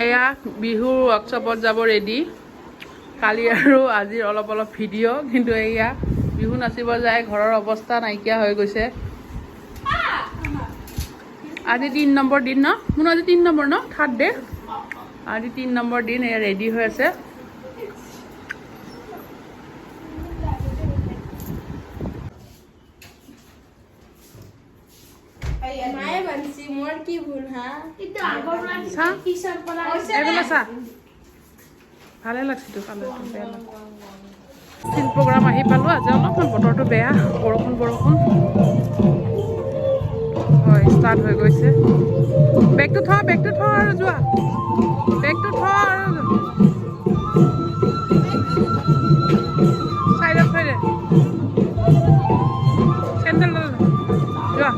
এয়া বিহু ৱৰ্কশ্বপত যাব ৰেডি কালি আৰু আজিৰ অলপ ভিডিঅ' কিন্তু এয়া বিহু নাচিব যায় ঘৰৰ অৱস্থা নাইকিয়া হৈ গৈছে আজি 3 নম্বৰ দিন ন মোৰ আজি 3 নম্বৰ ন থাৰ্ড ডে আজি 3 নম্বৰ দিন এয়া ৰেডি হৈ আছে মায়ে বানছি মোৰ কি ভুল হা কিন্তু আগৰ পৰা কিছৰ পৰা এইগুলো চা ভালে লাগছে তো কালাৰটো বেয়া লাগছে ফিল্ড প্ৰগ্ৰাম আহি পালোঁ আজি অলপমান বতৰটো বেয়া বৰষুণ হয় ষ্টাৰ্ট হৈ গৈছে বেগটো থ আৰু যোৱা বেগটো থ আৰু চাইডত থৈ দে চেণ্ডেল যোৱা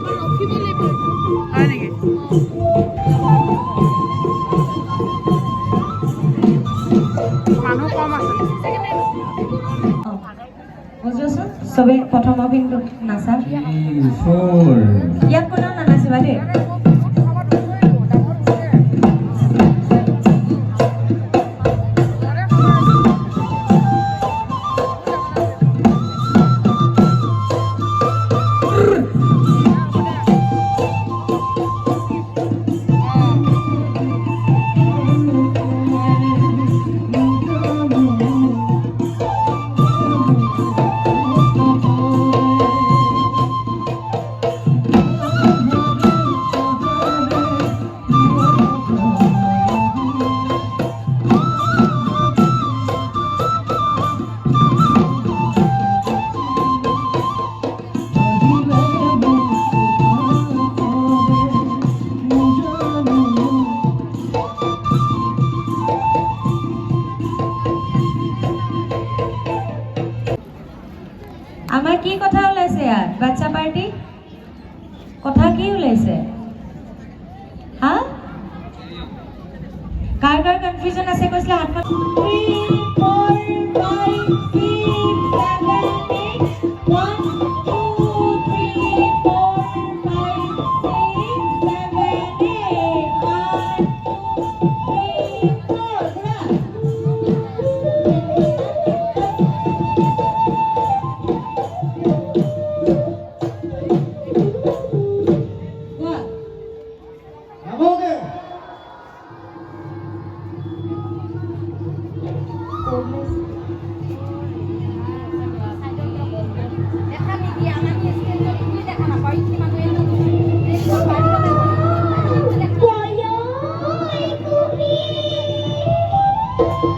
হয় নেকি মানুহ কম আছে সবে প্ৰথম অভিনটো নাচা ইয়াত কোনেও নানাচিবা দেই আমাৰ কি কথা ওলাইছে ইয়াত বাচ্চা পাৰ্টি কথা কি ওলাইছে হা কাৰ কনফিউজন আছে কৈছিলে হাতখন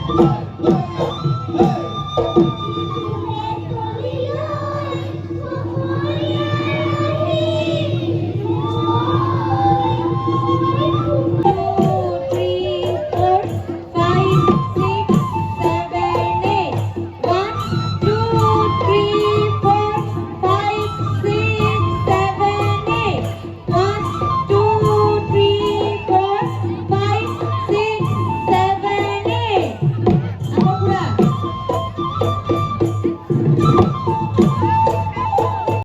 1